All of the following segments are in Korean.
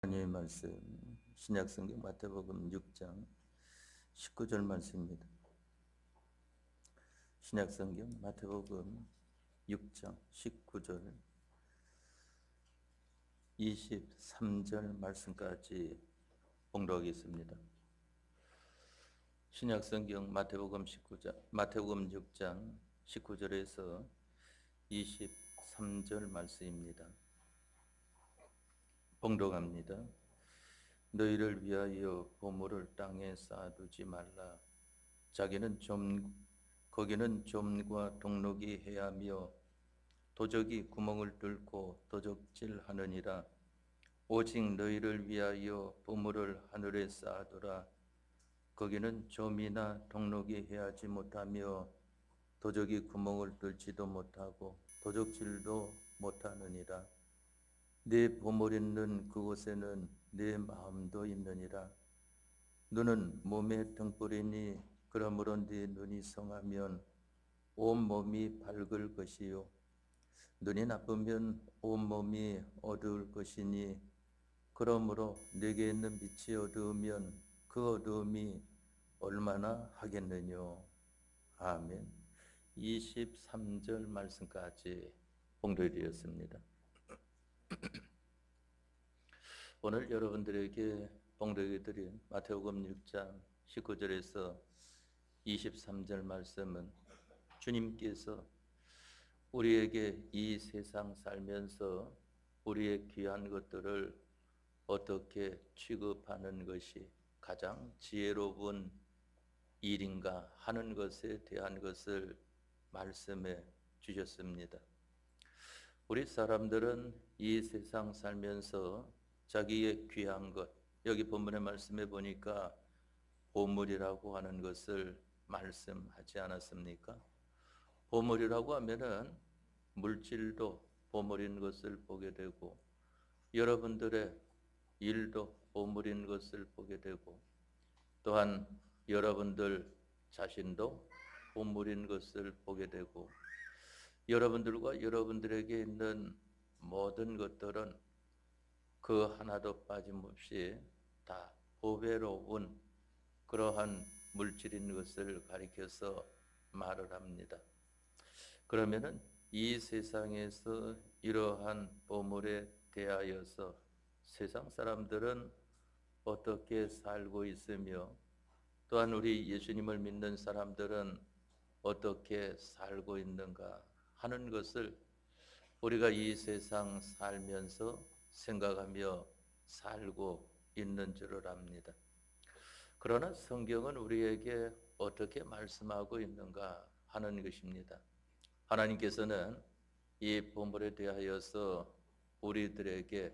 하나님의 말씀 신약성경 마태복음 6장 19절 말씀입니다. 신약성경 마태복음 6장 19절 23절 말씀까지 봉독하겠습니다. 신약성경 마태복음 6장 19절에서 23절 말씀입니다. 봉독합니다. 너희를 위하여 보물을 땅에 쌓아두지 말라. 거기는 좀과 동록이 해하며 도적이 구멍을 뚫고 도적질하느니라. 오직 너희를 위하여 보물을 하늘에 쌓아두라. 거기는 좀이나 동록이 해하지 못하며 도적이 구멍을 뚫지도 못하고 도적질도 못하느니라. 네 보물 있는 그곳에는 네 마음도 있느니라. 눈은 몸의 등불이니 그러므로 네 눈이 성하면 온 몸이 밝을 것이요 눈이 나쁘면 온 몸이 어두울 것이니 그러므로 네게 있는 빛이 어두우면 그 어두움이 얼마나 하겠느냐. 아멘. 23절 말씀까지 봉독드렸습니다. 오늘 여러분들에게 봉독해드린 마태복음 6장 19절에서 23절 말씀은 주님께서 우리에게 이 세상 살면서 우리의 귀한 것들을 어떻게 취급하는 것이 가장 지혜로운 일인가 하는 것에 대한 것을 말씀해 주셨습니다. 우리 사람들은 이 세상 살면서 자기의 귀한 것, 여기 본문의 말씀에 보니까 보물이라고 하는 것을 말씀하지 않았습니까? 보물이라고 하면은 물질도 보물인 것을 보게 되고 여러분들의 일도 보물인 것을 보게 되고 또한 여러분들 자신도 보물인 것을 보게 되고 여러분들과 여러분들에게 있는 모든 것들은 그 하나도 빠짐없이 다 보배로운 그러한 물질인 것을 가리켜서 말을 합니다. 그러면은 이 세상에서 이러한 보물에 대하여서 세상 사람들은 어떻게 살고 있으며 또한 우리 예수님을 믿는 사람들은 어떻게 살고 있는가 하는 것을 우리가 이 세상 살면서 생각하며 살고 있는 줄을 압니다. 그러나 성경은 우리에게 어떻게 말씀하고 있는가 하는 것입니다. 하나님께서는 이 보물에 대하여서 우리들에게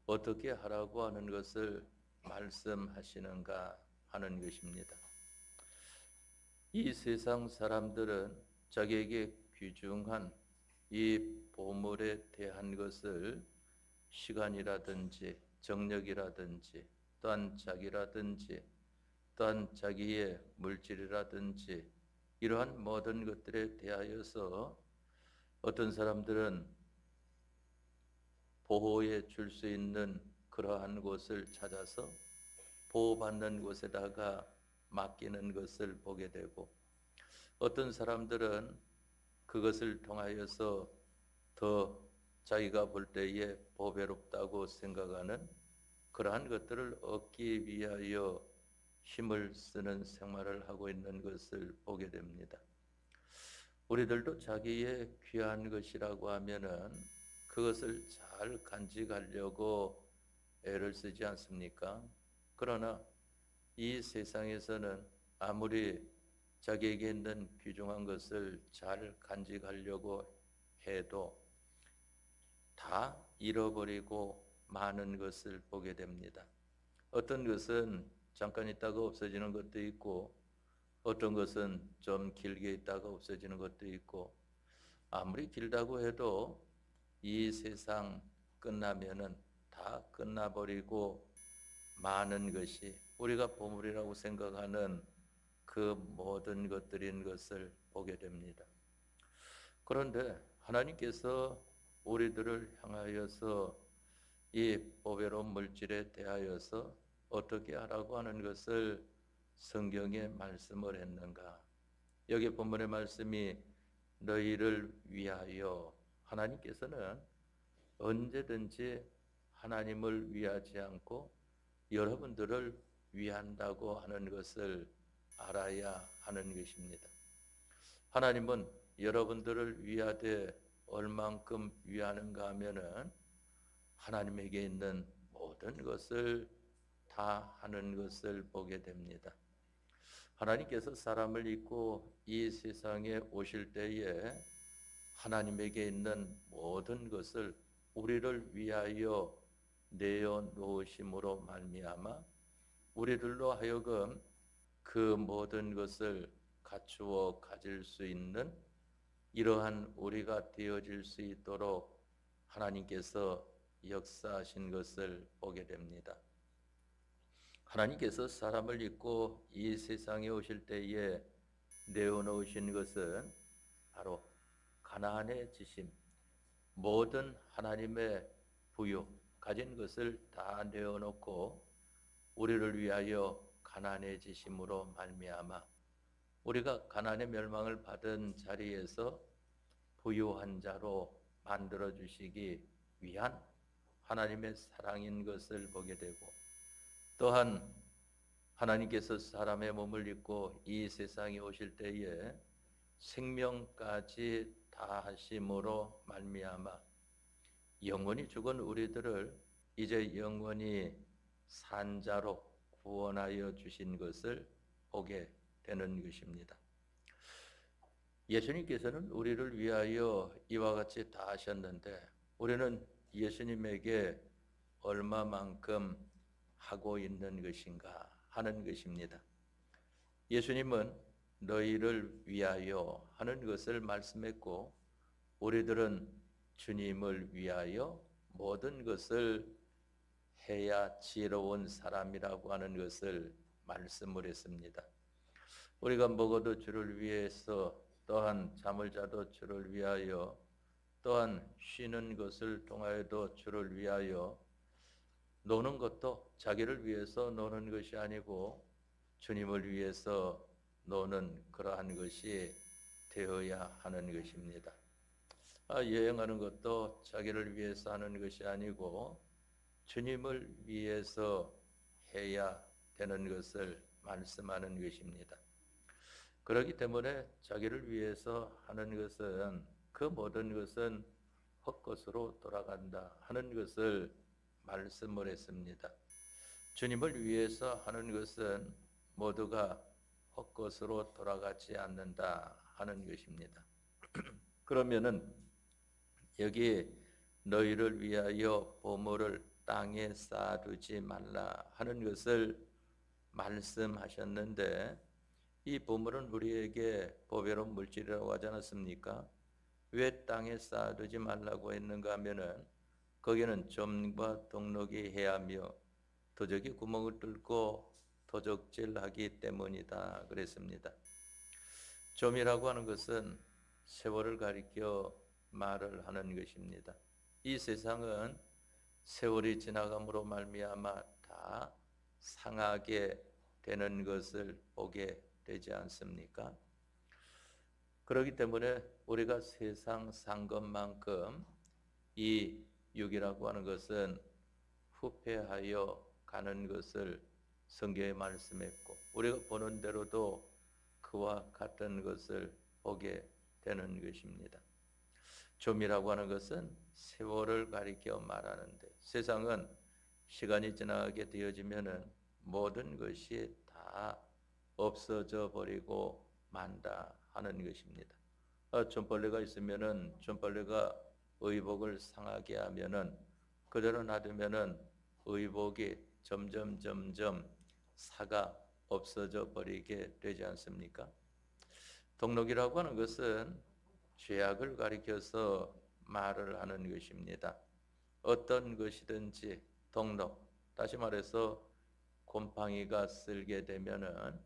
어떻게 하라고 하는 것을 말씀하시는가 하는 것입니다. 이 세상 사람들은 자기에게 귀중한 이 보물에 대한 것을 시간이라든지 정력이라든지 또한 자기라든지 또한 자기의 물질이라든지 이러한 모든 것들에 대하여서 어떤 사람들은 보호해 줄 수 있는 그러한 곳을 찾아서 보호받는 곳에다가 맡기는 것을 보게 되고 어떤 사람들은 그것을 통하여서 더 자기가 볼 때에 보배롭다고 생각하는 그러한 것들을 얻기 위하여 힘을 쓰는 생활을 하고 있는 것을 보게 됩니다. 우리들도 자기의 귀한 것이라고 하면은 그것을 잘 간직하려고 애를 쓰지 않습니까? 그러나 이 세상에서는 아무리 자기에게 있는 귀중한 것을 잘 간직하려고 해도 다 잃어버리고 많은 것을 보게 됩니다. 어떤 것은 잠깐 있다가 없어지는 것도 있고 어떤 것은 좀 길게 있다가 없어지는 것도 있고 아무리 길다고 해도 이 세상 끝나면은 다 끝나버리고 많은 것이 우리가 보물이라고 생각하는 그 모든 것들인 것을 보게 됩니다. 그런데 하나님께서 우리들을 향하여서 이 보배로운 물질에 대하여서 어떻게 하라고 하는 것을 성경에 말씀을 했는가? 여기 본문의 말씀이 너희를 위하여, 하나님께서는 언제든지 하나님을 위하지 않고 여러분들을 위한다고 하는 것을 알아야 하는 것입니다. 하나님은 여러분들을 위하되 얼만큼 위하는가 하면은 하나님에게 있는 모든 것을 다 하는 것을 보게 됩니다. 하나님께서 사람을 입고 이 세상에 오실 때에 하나님에게 있는 모든 것을 우리를 위하여 내어 놓으심으로 말미암아 우리들로 하여금 그 모든 것을 갖추어 가질 수 있는 이러한 우리가 되어질 수 있도록 하나님께서 역사하신 것을 보게 됩니다. 하나님께서 사람을 입고 이 세상에 오실 때에 내어놓으신 것은 바로 가나안의 지심, 모든 하나님의 부요, 가진 것을 다 내어놓고 우리를 위하여 가나안의 지심으로 말미암아 우리가 가나안의 멸망을 받은 자리에서 부유한 자로 만들어 주시기 위한 하나님의 사랑인 것을 보게 되고, 또한 하나님께서 사람의 몸을 입고 이 세상에 오실 때에 생명까지 다 하심으로 말미암아 영원히 죽은 우리들을 이제 영원히 산 자로 구원하여 주신 것을 보게 되는 것입니다. 예수님께서는 우리를 위하여 이와 같이 다 하셨는데 우리는 예수님에게 얼마만큼 하고 있는 것인가 하는 것입니다. 예수님은 너희를 위하여 하는 것을 말씀했고 우리들은 주님을 위하여 모든 것을 해야 지혜로운 사람이라고 하는 것을 말씀을 했습니다. 우리가 먹어도 주를 위해서, 또한 잠을 자도 주를 위하여, 또한 쉬는 것을 통하여도 주를 위하여, 노는 것도 자기를 위해서 노는 것이 아니고 주님을 위해서 노는 그러한 것이 되어야 하는 것입니다. 여행하는 것도 자기를 위해서 하는 것이 아니고 주님을 위해서 해야 되는 것을 말씀하는 것입니다. 그렇기 때문에 자기를 위해서 하는 것은 그 모든 것은 헛것으로 돌아간다 하는 것을 말씀을 했습니다. 주님을 위해서 하는 것은 모두가 헛것으로 돌아가지 않는다 하는 것입니다. 그러면은 여기 너희를 위하여 보물을 땅에 쌓아두지 말라 하는 것을 말씀하셨는데 이 보물은 우리에게 보배로운 물질이라고 하지 않았습니까? 왜 땅에 쌓아두지 말라고 했는가 하면은 거기는 점과 동록이 해하며 도적이 구멍을 뚫고 도적질하기 때문이다 그랬습니다. 점이라고 하는 것은 세월을 가리켜 말을 하는 것입니다. 이 세상은 세월이 지나감으로 말미암아 다 상하게 되는 것을 보게 되지 않습니까? 그렇기 때문에 우리가 세상 산 것만큼 이 육이라고 하는 것은 후패하여 가는 것을 성경에 말씀했고 우리가 보는 대로도 그와 같은 것을 보게 되는 것입니다. 점이라고 하는 것은 세월을 가리켜 말하는데 세상은 시간이 지나게 되어지면은 모든 것이 다 없어져 버리고 만다 하는 것입니다. 존벌레가 있으면은 존벌레가 의복을 상하게 하면은 그대로 놔두면은 의복이 점점 사가 없어져 버리게 되지 않습니까? 동록이라고 하는 것은 죄악을 가리켜서 말을 하는 것입니다. 어떤 것이든지 동록, 다시 말해서 곰팡이가 쓸게 되면은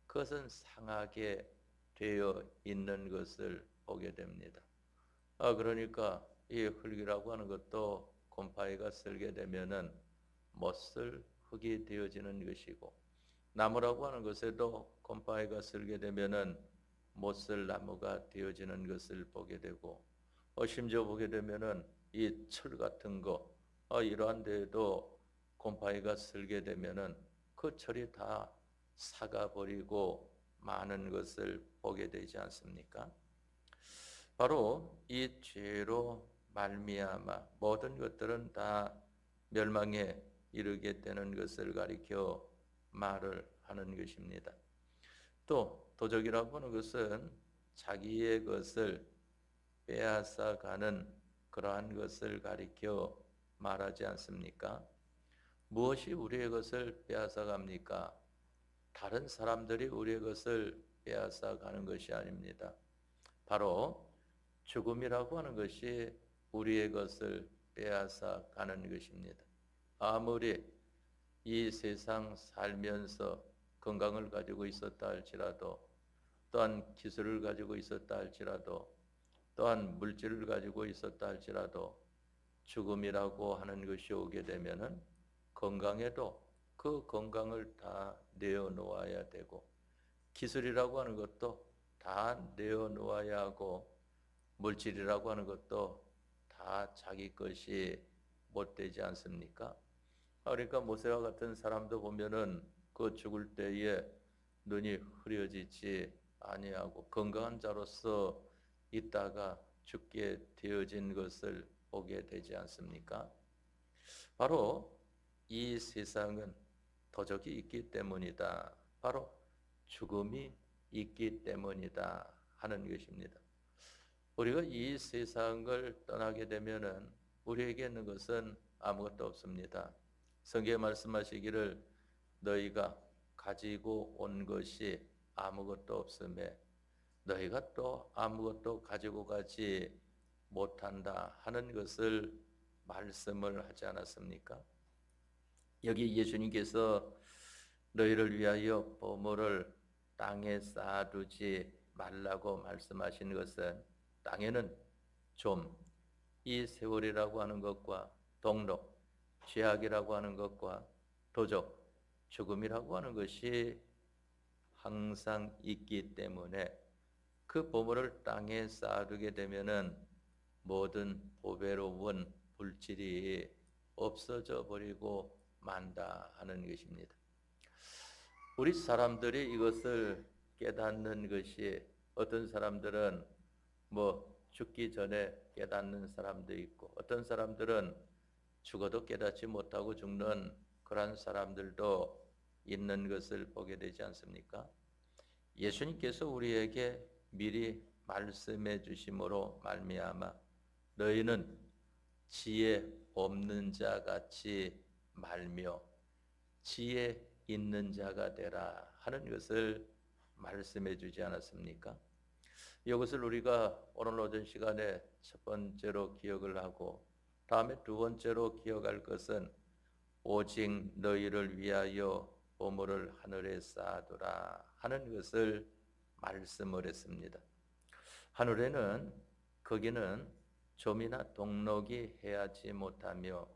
그것은 상하게 되어 있는 것을 보게 됩니다. 그러니까 이 흙이라고 하는 것도 곰팡이가 쓸게 되면은 못쓸 흙이 되어지는 것이고, 나무라고 하는 것에도 곰팡이가 쓸게 되면은 못쓸 나무가 되어지는 것을 보게 되고, 심지어 보게 되면은 이 철 같은 거, 이러한 데에도 곰팡이가 쓸게 되면은 그 철이 다 삭아버리고 많은 것을 보게 되지 않습니까? 바로 이 죄로 말미암아 모든 것들은 다 멸망에 이르게 되는 것을 가리켜 말을 하는 것입니다. 또 도적이라고 하는 것은 자기의 것을 빼앗아 가는 그러한 것을 가리켜 말하지 않습니까? 무엇이 우리의 것을 빼앗아 갑니까? 다른 사람들이 우리의 것을 빼앗아 가는 것이 아닙니다. 바로 죽음이라고 하는 것이 우리의 것을 빼앗아 가는 것입니다. 아무리 이 세상 살면서 건강을 가지고 있었다 할지라도, 또한 기술을 가지고 있었다 할지라도, 또한 물질을 가지고 있었다 할지라도 죽음이라고 하는 것이 오게 되면은 건강에도 그 건강을 다 내어놓아야 되고, 기술이라고 하는 것도 다 내어놓아야 하고, 물질이라고 하는 것도 다 자기 것이 못 되지 않습니까? 그러니까 모세와 같은 사람도 보면은 그 죽을 때에 눈이 흐려지지 아니하고 건강한 자로서 있다가 죽게 되어진 것을 보게 되지 않습니까? 바로 이 세상은 도적이 있기 때문이다. 바로 죽음이 있기 때문이다 하는 것입니다. 우리가 이 세상을 떠나게 되면은 우리에게 있는 것은 아무것도 없습니다. 성경에 말씀하시기를 너희가 가지고 온 것이 아무것도 없음에 너희가 또 아무것도 가지고 가지 못한다 하는 것을 말씀을 하지 않았습니까? 여기 예수님께서 너희를 위하여 보물을 땅에 쌓아두지 말라고 말씀하신 것은 땅에는 좀, 이 세월이라고 하는 것과 동록, 죄악이라고 하는 것과 도적, 죽음이라고 하는 것이 항상 있기 때문에 그 보물을 땅에 쌓아두게 되면은 모든 보배로운 물질이 없어져 버리고 만다 하는 것입니다. 우리 사람들이 이것을 깨닫는 것이, 어떤 사람들은 죽기 전에 깨닫는 사람도 있고, 어떤 사람들은 죽어도 깨닫지 못하고 죽는 그런 사람들도 있는 것을 보게 되지 않습니까? 예수님께서 우리에게 미리 말씀해 주심으로 말미암아 너희는 지혜 없는 자 같이 말며 지혜 있는 자가 되라 하는 것을 말씀해 주지 않았습니까? 이것을 우리가 오늘 오전 시간에 첫 번째로 기억을 하고, 다음에 두 번째로 기억할 것은 오직 너희를 위하여 보물을 하늘에 쌓아두라 하는 것을 말씀을 했습니다. 하늘에는, 거기는 좀이나 동록이 해하지 못하며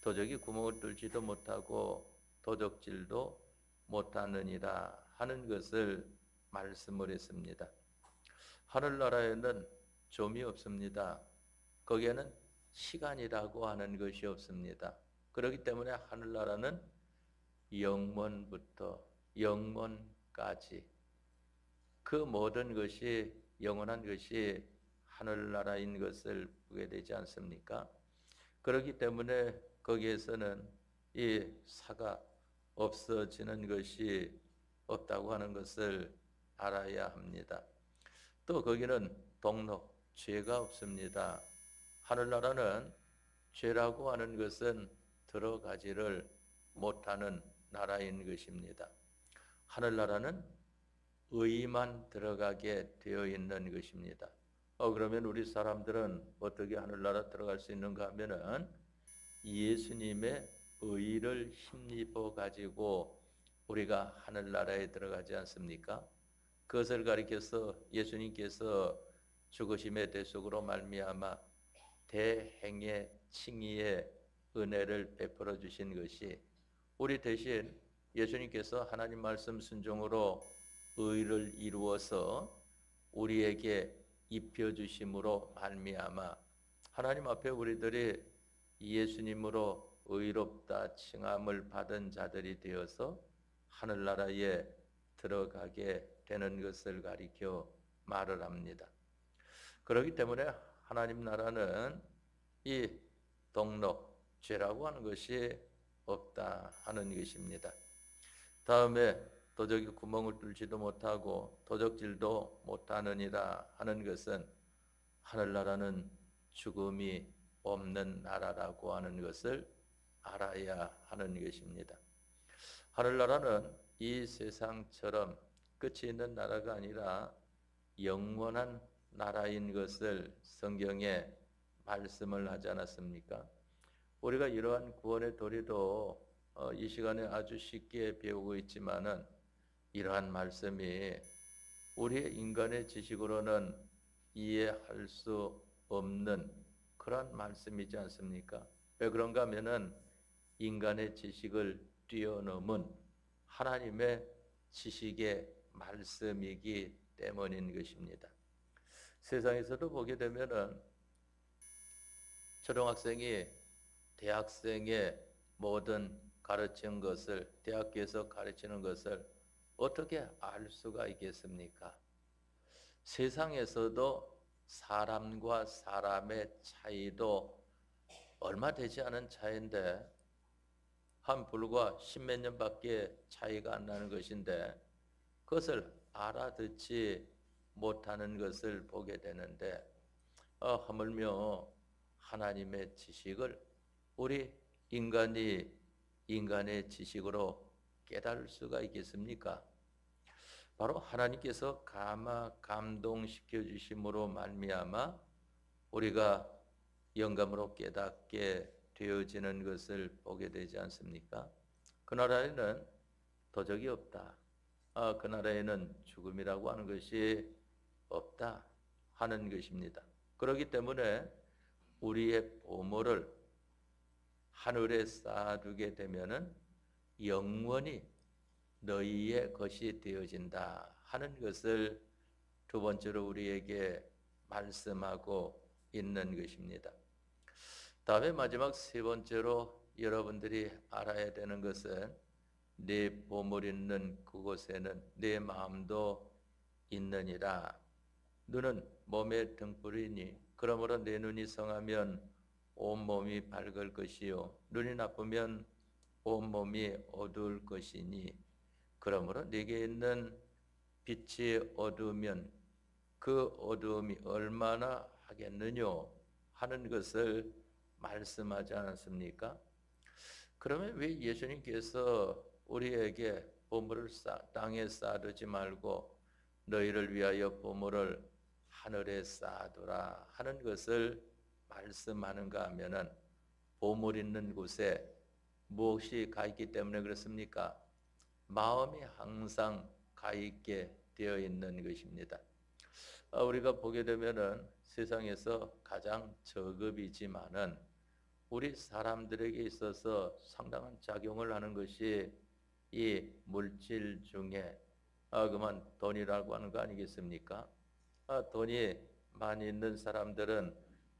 도적이 구멍을 뚫지도 못하고 도적질도 못하느니라 하는 것을 말씀을 했습니다. 하늘나라에는 좀이 없습니다. 거기에는 시간이라고 하는 것이 없습니다. 그렇기 때문에 하늘나라는 영원부터 영원까지 그 모든 것이 영원한 것이 하늘나라인 것을 보게 되지 않습니까? 그렇기 때문에 거기에서는 이 사가 없어지는 것이 없다고 하는 것을 알아야 합니다. 또 거기는 동록, 죄가 없습니다. 하늘나라는 죄라고 하는 것은 들어가지를 못하는 나라인 것입니다. 하늘나라는 의만 들어가게 되어 있는 것입니다. 그러면 우리 사람들은 어떻게 하늘나라 들어갈 수 있는가 하면은 예수님의 의를 힘입어 가지고 우리가 하늘나라에 들어가지 않습니까? 그것을 가리켜서 예수님께서 죽으심의 대속으로 말미암아 대행의 칭의의 은혜를 베풀어 주신 것이 우리 대신 예수님께서 하나님 말씀 순종으로 의를 이루어서 우리에게 입혀 주심으로 말미암아 하나님 앞에 우리들이 예수님으로 의롭다 칭함을 받은 자들이 되어서 하늘나라에 들어가게 되는 것을 가리켜 말을 합니다. 그렇기 때문에 하나님 나라는 이 동록, 죄라고 하는 것이 없다 하는 것입니다. 다음에 도적이 구멍을 뚫지도 못하고 도적질도 못하느니라 하는 것은 하늘나라는 죽음이 없는 나라라고 하는 것을 알아야 하는 것입니다. 하늘나라는 이 세상처럼 끝이 있는 나라가 아니라 영원한 나라인 것을 성경에 말씀을 하지 않았습니까? 우리가 이러한 구원의 도리도 이 시간에 아주 쉽게 배우고 있지만은 이러한 말씀이 우리의 인간의 지식으로는 이해할 수 없는 그런 말씀이지 않습니까? 왜 그런가 하면은 인간의 지식을 뛰어넘은 하나님의 지식의 말씀이기 때문인 것입니다. 세상에서도 보게 되면은 초등학생이 대학생의 모든 가르친 것을 대학교에서 가르치는 것을 어떻게 알 수가 있겠습니까? 세상에서도 사람과 사람의 차이도 얼마 되지 않은 차이인데 한 불과 십몇 년밖에 차이가 안 나는 것인데 그것을 알아듣지 못하는 것을 보게 되는데 하물며 하나님의 지식을 우리 인간이 인간의 지식으로 깨달을 수가 있겠습니까? 바로 하나님께서 감동시켜 주심으로 말미암아 우리가 영감으로 깨닫게 되어지는 것을 보게 되지 않습니까? 그 나라에는 도적이 없다. 그 나라에는 죽음이라고 하는 것이 없다 하는 것입니다. 그렇기 때문에 우리의 보물을 하늘에 쌓아두게 되면은 영원히 너희의 것이 되어진다 하는 것을 두 번째로 우리에게 말씀하고 있는 것입니다. 다음에 마지막 세 번째로 여러분들이 알아야 되는 것은 네 보물 있는 그곳에는 내 마음도 있느니라. 눈은 몸의 등불이니 그러므로 내 눈이 성하면 온몸이 밝을 것이요 눈이 나쁘면 온몸이 어두울 것이니 그러므로 네게 있는 빛이 어두우면 그 어두움이 얼마나 하겠느냐 하는 것을 말씀하지 않았습니까? 그러면 왜 예수님께서 우리에게 보물을 땅에 쌓아두지 말고 너희를 위하여 보물을 하늘에 쌓아두라 하는 것을 말씀하는가 하면은 보물 있는 곳에 무엇이 가 있기 때문에 그렇습니까? 마음이 항상 가 있게 되어 있는 것입니다. 우리가 보게 되면은 세상에서 가장 저급이지만은 우리 사람들에게 있어서 상당한 작용을 하는 것이 이 물질 중에 그만 돈이라고 하는 거 아니겠습니까? 돈이 많이 있는 사람들은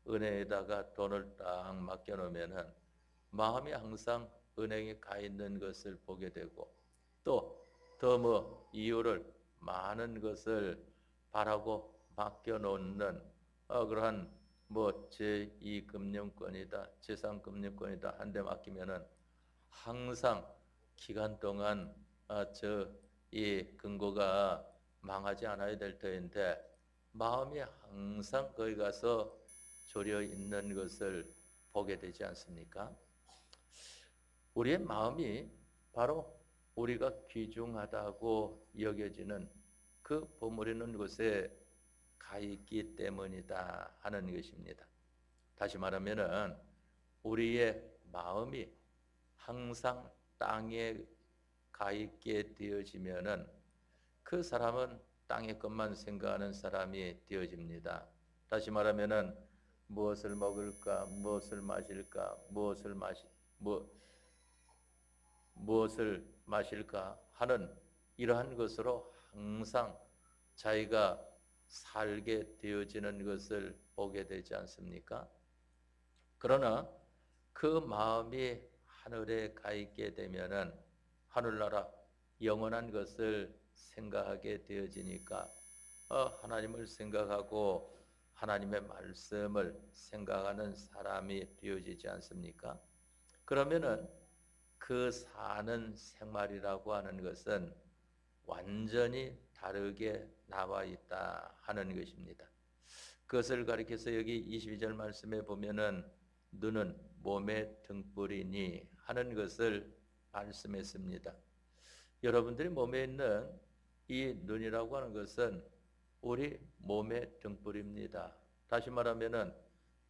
은행에다가 돈을 딱 맡겨놓으면은 마음이 항상 은행에 가 있는 것을 보게 되고 또 더 뭐 이유를 많은 것을 바라고 맡겨놓는 그러한 뭐 제2금융권이다 제3금융권이다 한 대 맡기면은 항상 기간 동안 저 이 금고가 망하지 않아야 될 터인데 마음이 항상 거기 가서 졸여 있는 것을 보게 되지 않습니까? 우리의 마음이 바로 우리가 귀중하다고 여겨지는 그 보물 있는 곳에 가 있기 때문이다 하는 것입니다. 다시 말하면은 우리의 마음이 항상 땅에 가 있게 되어지면은 그 사람은 땅의 것만 생각하는 사람이 되어집니다. 다시 말하면은 무엇을 먹을까, 무엇을 마실까, 무엇을 마실까 하는 이러한 것으로 항상 자기가 살게 되어지는 것을 보게 되지 않습니까? 그러나 그 마음이 하늘에 가 있게 되면은 하늘나라 영원한 것을 생각하게 되어지니까 하나님을 생각하고 하나님의 말씀을 생각하는 사람이 되어지지 않습니까? 그러면은 그 사는 생활이라고 하는 것은 완전히 다르게 나와 있다 하는 것입니다. 그것을 가리켜서 여기 22절 말씀에 보면은 눈은 몸의 등불이니 하는 것을 말씀했습니다. 여러분들이 몸에 있는 이 눈이라고 하는 것은 우리 몸의 등불입니다. 다시 말하면은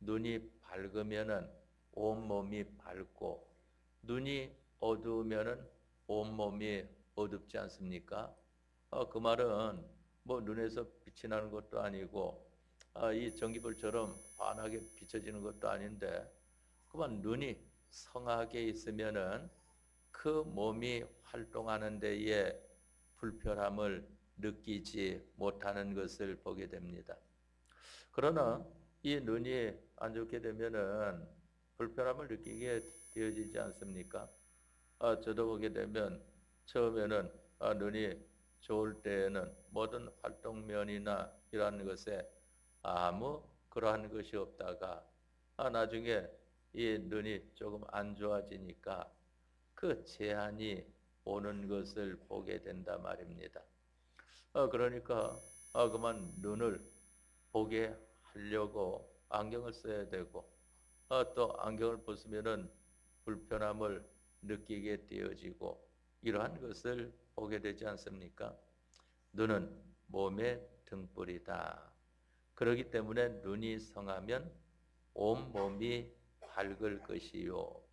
눈이 밝으면은 온 몸이 밝고 눈이 어두우면은 온 몸이 어둡지 않습니까? 그 말은 뭐 눈에서 빛이 나는 것도 아니고 이 전기불처럼 환하게 비춰지는 것도 아닌데 그만 눈이 성하게 있으면은 그 몸이 활동하는 데에 불편함을 느끼지 못하는 것을 보게 됩니다. 그러나 이 눈이 안 좋게 되면은 불편함을 느끼게 되어지지 않습니까? 저도 보게 되면 처음에는 눈이 좋을 때에는 모든 활동면이나 이러한 것에 아무 그러한 것이 없다가 나중에 이 눈이 조금 안 좋아지니까 그 제한이 오는 것을 보게 된다 말입니다. 그러니까 그만 눈을 보게 하려고 안경을 써야 되고 또 안경을 벗으면은 불편함을 느끼게 되어지고 이러한 것을 보게 되지 않습니까? 눈은 몸의 등불이다. 그렇기 때문에 눈이 성하면 온 몸이 밝을 것이요.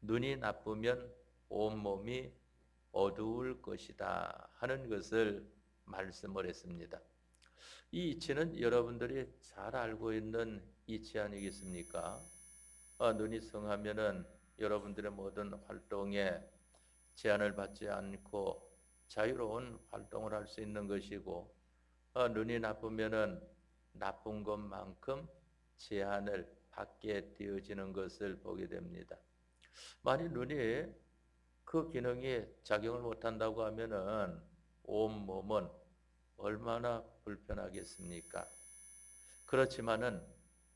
눈이 나쁘면 온 몸이 어두울 것이다 하는 것을 말씀을 했습니다. 이 이치는 여러분들이 잘 알고 있는 이치 아니겠습니까? 눈이 성하면은 여러분들의 모든 활동에 제한을 받지 않고 자유로운 활동을 할 수 있는 것이고 눈이 나쁘면은 나쁜 것만큼 제한을 받게 되어지는 것을 보게 됩니다. 만일 눈이 그 기능이 작용을 못한다고 하면은 온 몸은 얼마나 불편하겠습니까? 그렇지만은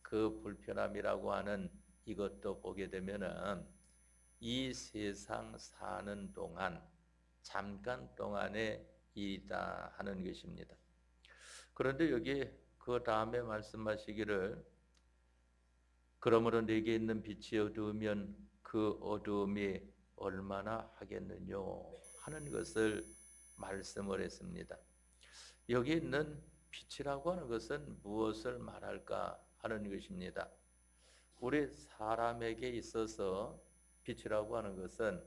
그 불편함이라고 하는 이것도 보게 되면은 이 세상 사는 동안 잠깐 동안의 일이다 하는 것입니다. 그런데 여기 그 다음에 말씀하시기를 그러므로 내게 있는 빛이 어두우면 그 어두움이 얼마나 하겠느냐 하는 것을 말씀을 했습니다. 여기 있는 빛이라고 하는 것은 무엇을 말할까 하는 것입니다. 우리 사람에게 있어서 빛이라고 하는 것은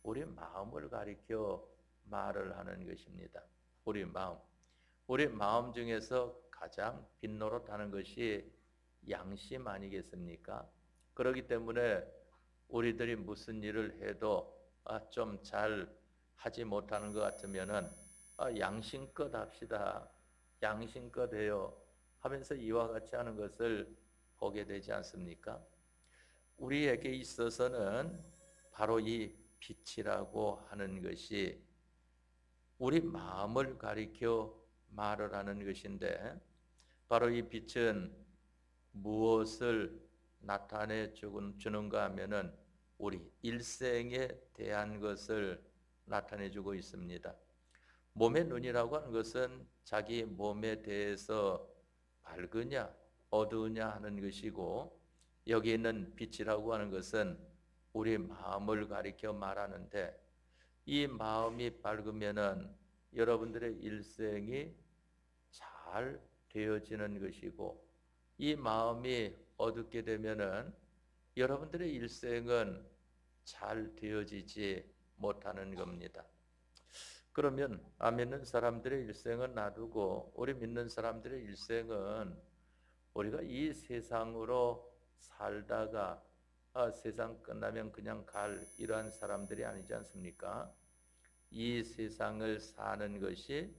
우리 마음을 가리켜 말을 하는 것입니다. 우리 마음. 우리 마음 중에서 가장 빛노릇하는 것이 양심 아니겠습니까? 그렇기 때문에 우리들이 무슨 일을 해도 좀 잘 하지 못하는 것 같으면은 양심껏 합시다. 양심껏 해요. 하면서 이와 같이 하는 것을 보게 되지 않습니까? 우리에게 있어서는 바로 이 빛이라고 하는 것이 우리 마음을 가리켜 말을 하는 것인데 바로 이 빛은 무엇을 나타내 주는가 하면은 우리 일생에 대한 것을 나타내 주고 있습니다. 몸의 눈이라고 하는 것은 자기 몸에 대해서 밝으냐 어두우냐 하는 것이고 여기 있는 빛이라고 하는 것은 우리 마음을 가리켜 말하는데 이 마음이 밝으면은 여러분들의 일생이 잘 되어지는 것이고 이 마음이 어둡게 되면은 여러분들의 일생은 잘 되어지지 못하는 겁니다. 그러면 안 믿는 사람들의 일생은 놔두고 우리 믿는 사람들의 일생은 우리가 이 세상으로 살다가 세상 끝나면 그냥 갈 이러한 사람들이 아니지 않습니까? 이 세상을 사는 것이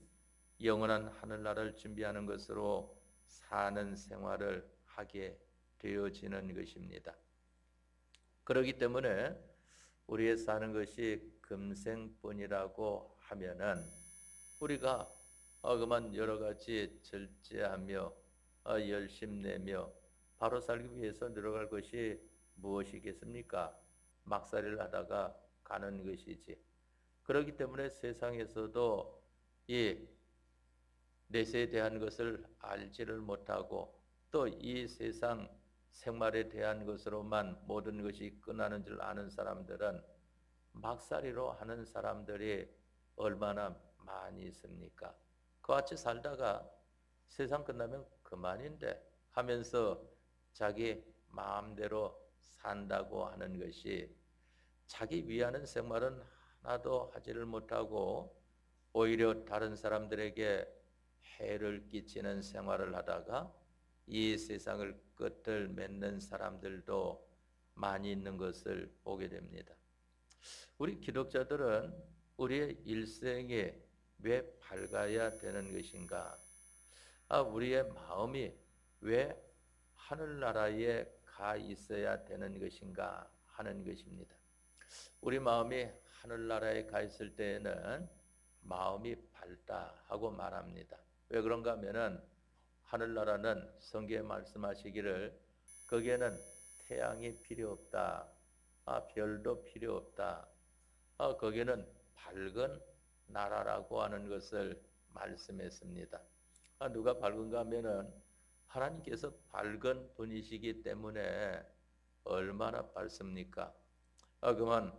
영원한 하늘나라를 준비하는 것으로 사는 생활을 하게 되어지는 것입니다. 그렇기 때문에 우리의 사는 것이 금생뿐이라고 하면은 우리가 그만 여러 가지 절제하며 열심내며 바로 살기 위해서 늘어갈 것이 무엇이겠습니까? 막살이를 하다가 가는 것이지. 그렇기 때문에 세상에서도 이 내세에 대한 것을 알지를 못하고 또 이 세상 생활에 대한 것으로만 모든 것이 끝나는 줄 아는 사람들은 막살이로 하는 사람들이 얼마나 많이 있습니까? 그같이 살다가 세상 끝나면 그만인데 하면서 자기 마음대로 산다고 하는 것이 자기 위하는 생활은 하나도 하지를 못하고 오히려 다른 사람들에게 해를 끼치는 생활을 하다가 이 세상을 끝을 맺는 사람들도 많이 있는 것을 보게 됩니다. 우리 기독자들은 우리의 일생에 왜 밝아야 되는 것인가? 우리의 마음이 왜 하늘나라에 가 있어야 되는 것인가 하는 것입니다. 우리 마음이 하늘나라에 가 있을 때에는 마음이 밝다 하고 말합니다. 왜 그런가 하면은 하늘나라는 성경에 말씀하시기를 거기에는 태양이 필요 없다. 별도 필요 없다. 거기에는 밝은 나라라고 하는 것을 말씀했습니다. 누가 밝은가 하면은 하나님께서 밝은 분이시기 때문에 얼마나 밝습니까? 그만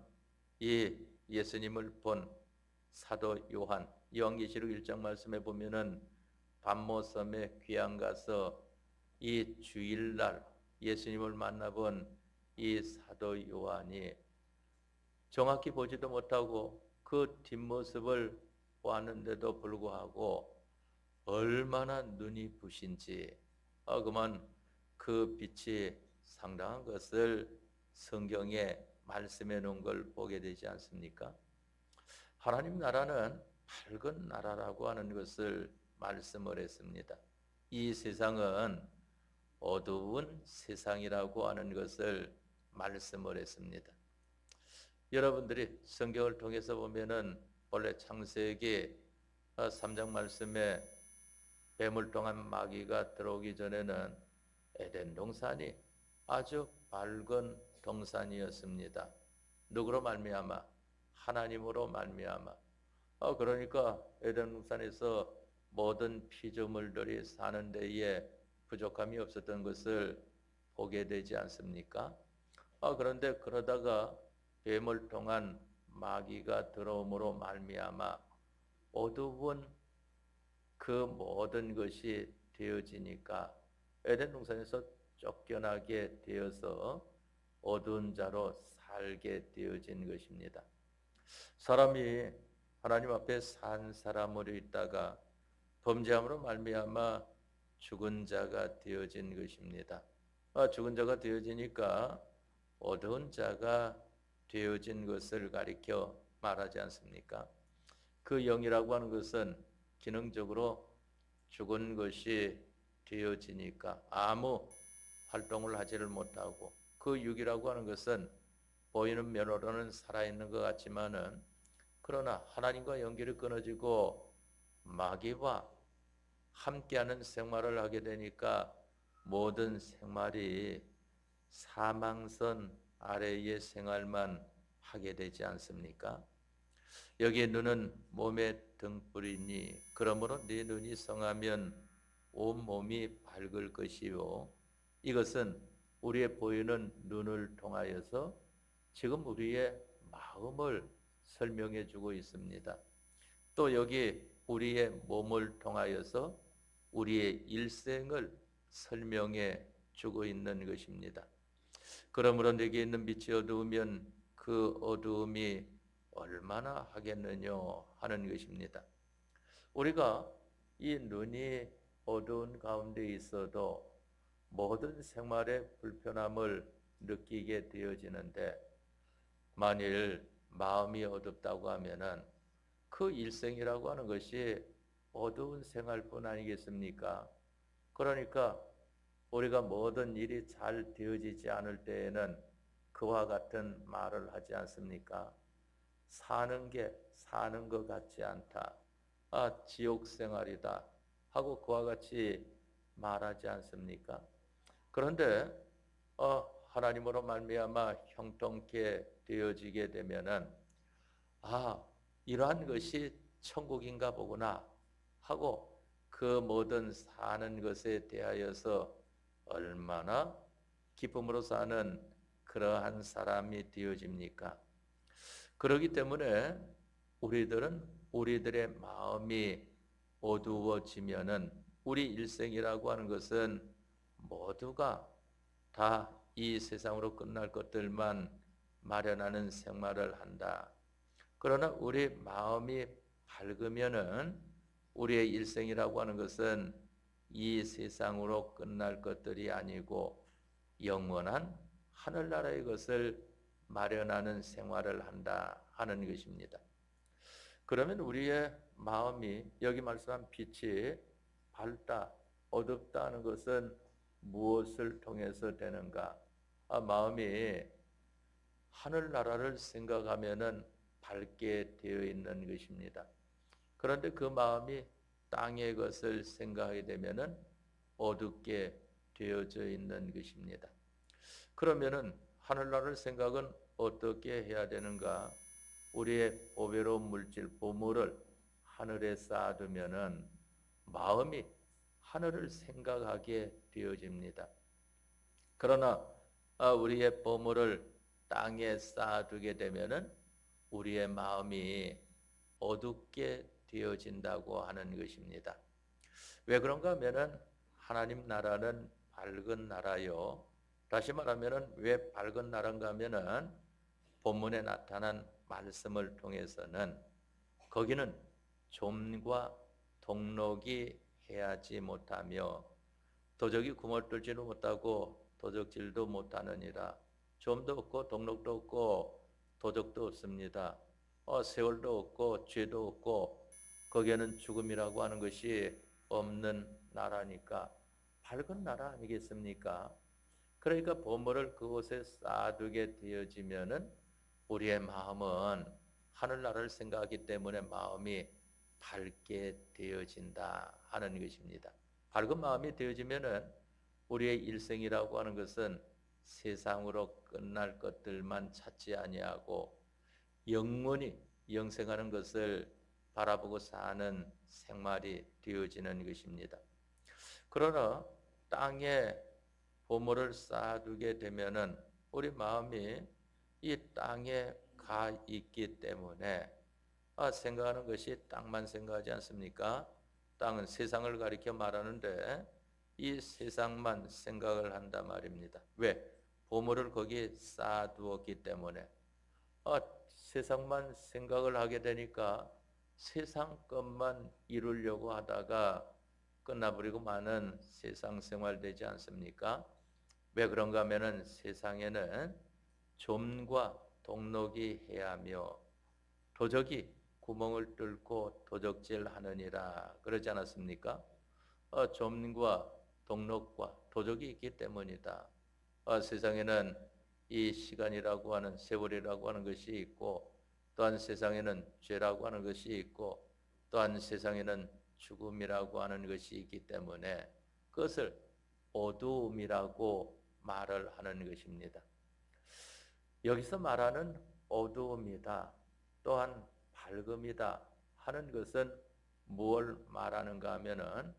이 예수님을 본 사도 요한 요한계시록 1장 말씀에 보면은 반모섬에 귀양 가서 이 주일날 예수님을 만나본 이 사도 요한이 정확히 보지도 못하고 그 뒷모습을 보았는데도 불구하고 얼마나 눈이 부신지 그만 그 빛이 상당한 것을 성경에 말씀해 놓은 걸 보게 되지 않습니까? 하나님 나라는 밝은 나라라고 하는 것을 말씀을 했습니다. 이 세상은 어두운 세상이라고 하는 것을 말씀을 했습니다. 여러분들이 성경을 통해서 보면은 원래 창세기 3장 말씀에 뱀을 통한 마귀가 들어오기 전에는 에덴 동산이 아주 밝은 동산이었습니다. 누구로 말미암아? 하나님으로 말미암아. 그러니까 에덴 동산에서 모든 피조물들이 사는 데에 부족함이 없었던 것을 보게 되지 않습니까? 그런데 그러다가 뱀을 통한 마귀가 들어옴으로 말미암아 어두운 그 모든 것이 되어지니까 에덴 동산에서 쫓겨나게 되어서 어두운 자로 살게 되어진 것입니다. 사람이 하나님 앞에 산 사람으로 있다가 범죄함으로 말미암아 죽은 자가 되어진 것입니다. 죽은 자가 되어지니까 어두운 자가 되어진 것을 가리켜 말하지 않습니까? 그 영이라고 하는 것은 기능적으로 죽은 것이 되어지니까 아무 활동을 하지를 못하고 그 육이라고 하는 것은 보이는 면으로는 살아있는 것 같지만은 그러나 하나님과 연결이 끊어지고 마귀와 함께하는 생활을 하게 되니까 모든 생활이 사망선 아래의 생활만 하게 되지 않습니까? 여기에 눈은 몸의 등불이니 그러므로 네 눈이 성하면 온 몸이 밝을 것이요. 이것은 우리의 보이는 눈을 통하여서 지금 우리의 마음을 설명해 주고 있습니다. 또 여기 우리의 몸을 통하여서 우리의 일생을 설명해 주고 있는 것입니다. 그러므로 내게 있는 빛이 어두우면 그 어두움이 얼마나 하겠느냐 하는 것입니다. 우리가 이 눈이 어두운 가운데 있어도 모든 생활의 불편함을 느끼게 되어지는데 만일 마음이 어둡다고 하면은 그 일생이라고 하는 것이 어두운 생활뿐 아니겠습니까? 그러니까 우리가 모든 일이 잘 되어지지 않을 때에는 그와 같은 말을 하지 않습니까? 사는 게 사는 것 같지 않다. 지옥 생활이다. 하고 그와 같이 말하지 않습니까? 그런데 하나님으로 말미암아 형통케 되어지게 되면은 아, 이러한 것이 천국인가 보구나 하고 그 모든 사는 것에 대하여서 얼마나 기쁨으로 사는 그러한 사람이 되어집니까? 그렇기 때문에 우리들은 우리들의 마음이 어두워지면은 우리 일생이라고 하는 것은 모두가 다 이 세상으로 끝날 것들만 마련하는 생활을 한다. 그러나 우리 마음이 밝으면은 우리의 일생이라고 하는 것은 이 세상으로 끝날 것들이 아니고 영원한 하늘나라의 것을 마련하는 생활을 한다 하는 것입니다. 그러면 우리의 마음이 여기 말씀한 빛이 밝다, 어둡다 하는 것은 무엇을 통해서 되는가? 마음이 하늘나라를 생각하면은 밝게 되어 있는 것입니다. 그런데 그 마음이 땅의 것을 생각하게 되면은 어둡게 되어져 있는 것입니다. 그러면은 하늘나라를 생각은 어떻게 해야 되는가? 우리의 보배로운 물질, 보물을 하늘에 쌓아두면은 마음이 하늘을 생각하게 되어집니다. 그러나 우리의 보물을 땅에 쌓아두게 되면은 우리의 마음이 어둡게 되어진다고 하는 것입니다. 왜 그런가 하면은 하나님 나라는 밝은 나라요. 다시 말하면은 왜 밝은 나라인가 하면은 본문에 나타난 말씀을 통해서는 거기는 좀과 동록이 해하지 못하며 도적이 구멍을 뚫지도 못하고 도적질도 못하느니라. 좀도 없고 동록도 없고 도적도 없습니다. 세월도 없고 죄도 없고 거기에는 죽음이라고 하는 것이 없는 나라니까 밝은 나라 아니겠습니까? 그러니까 보물을 그곳에 쌓아두게 되어지면은 우리의 마음은 하늘나라를 생각하기 때문에 마음이 밝게 되어진다 하는 것입니다. 밝은 마음이 되어지면은 우리의 일생이라고 하는 것은 세상으로 끝날 것들만 찾지 아니하고 영원히 영생하는 것을 바라보고 사는 생활이 되어지는 것입니다. 그러나 땅에 보물을 쌓아두게 되면은 우리 마음이 이 땅에 가 있기 때문에 생각하는 것이 땅만 생각하지 않습니까? 땅은 세상을 가리켜 말하는데 이 세상만 생각을 한단 말입니다. 왜? 보물을 거기에 쌓아두었기 때문에 세상만 생각을 하게 되니까 세상 것만 이루려고 하다가 끝나버리고 마는 세상 생활 되지 않습니까? 왜 그런가 하면은 세상에는 좀과 동록이 해하며 도적이 구멍을 뚫고 도적질 하느니라 그러지 않았습니까? 좀과 동록과 도적이 있기 때문이다. 세상에는 이 시간이라고 하는 세월이라고 하는 것이 있고 또한 세상에는 죄라고 하는 것이 있고 또한 세상에는 죽음이라고 하는 것이 있기 때문에 그것을 어두움이라고 말을 하는 것입니다. 여기서 말하는 어두움이다 또한 밝음이다 하는 것은 무엇을 말하는가 하면은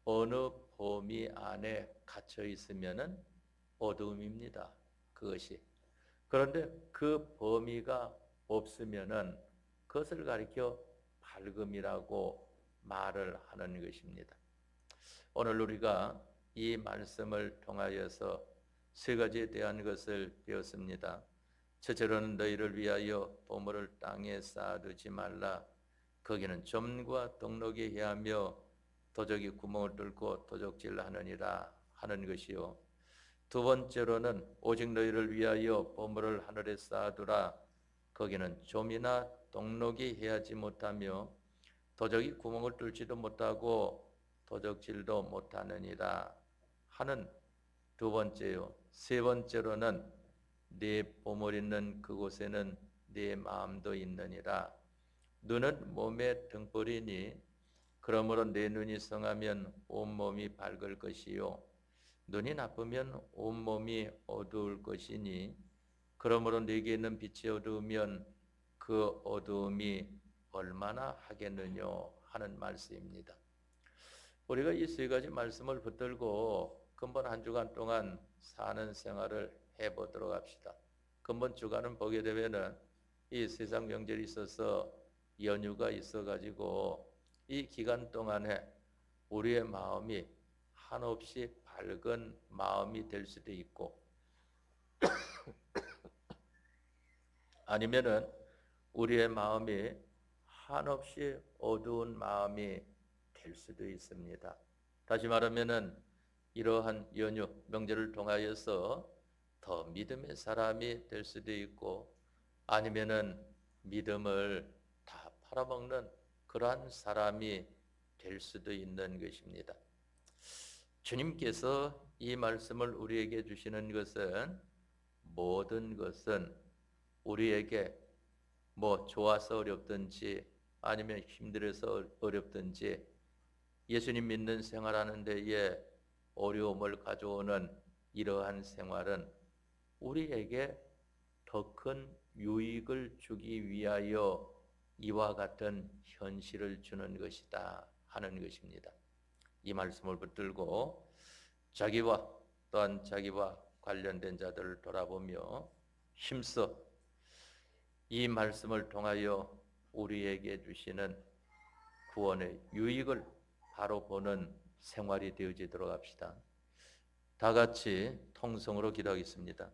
어느 범위 안에 갇혀 있으면은 어두움입니다. 그것이. 그런데 그 범위가 없으면은 그것을 가리켜 밝음이라고 말을 하는 것입니다. 오늘 우리가 이 말씀을 통하여서 세 가지에 대한 것을 배웠습니다. 첫째로는 너희를 위하여 보물을 땅에 쌓아두지 말라. 거기는 점과 동록이 해하며 도적이 구멍을 뚫고 도적질하느니라 하는 것이요. 두 번째로는 오직 너희를 위하여 보물을 하늘에 쌓아두라. 거기는 좀이나 동록이 해하지 못하며 도적이 구멍을 뚫지도 못하고 도적질도 못하느니라 하는 두 번째요. 세 번째로는 네 보물 있는 그곳에는 네 마음도 있느니라. 눈은 몸의 등불이니 그러므로 내 눈이 성하면 온몸이 밝을 것이요 눈이 나쁘면 온몸이 어두울 것이니 그러므로 네게 있는 빛이 어두우면 그 어두움이 얼마나 하겠느냐 하는 말씀입니다. 우리가 이 세 가지 말씀을 붙들고 근본 한 주간 동안 사는 생활을 해보도록 합시다. 근본 주간은 보게 되면은 이 세상 명절이 있어서 연휴가 있어가지고 이 기간 동안에 우리의 마음이 한없이 밝은 마음이 될 수도 있고 아니면은 우리의 마음이 한없이 어두운 마음이 될 수도 있습니다. 다시 말하면은 이러한 연휴 명절을 통하여서 더 믿음의 사람이 될 수도 있고 아니면은 믿음을 다 팔아먹는 그러한 사람이 될 수도 있는 것입니다. 주님께서 이 말씀을 우리에게 주시는 것은 모든 것은 우리에게 뭐 좋아서 어렵든지 아니면 힘들어서 어렵든지 예수님 믿는 생활하는 데에 어려움을 가져오는 이러한 생활은 우리에게 더 큰 유익을 주기 위하여 이와 같은 현실을 주는 것이다 하는 것입니다. 이 말씀을 붙들고 자기와 또한 자기와 관련된 자들을 돌아보며 힘써 이 말씀을 통하여 우리에게 주시는 구원의 유익을 바로 보는 생활이 되어지도록 합시다. 다 같이 통성으로 기도하겠습니다.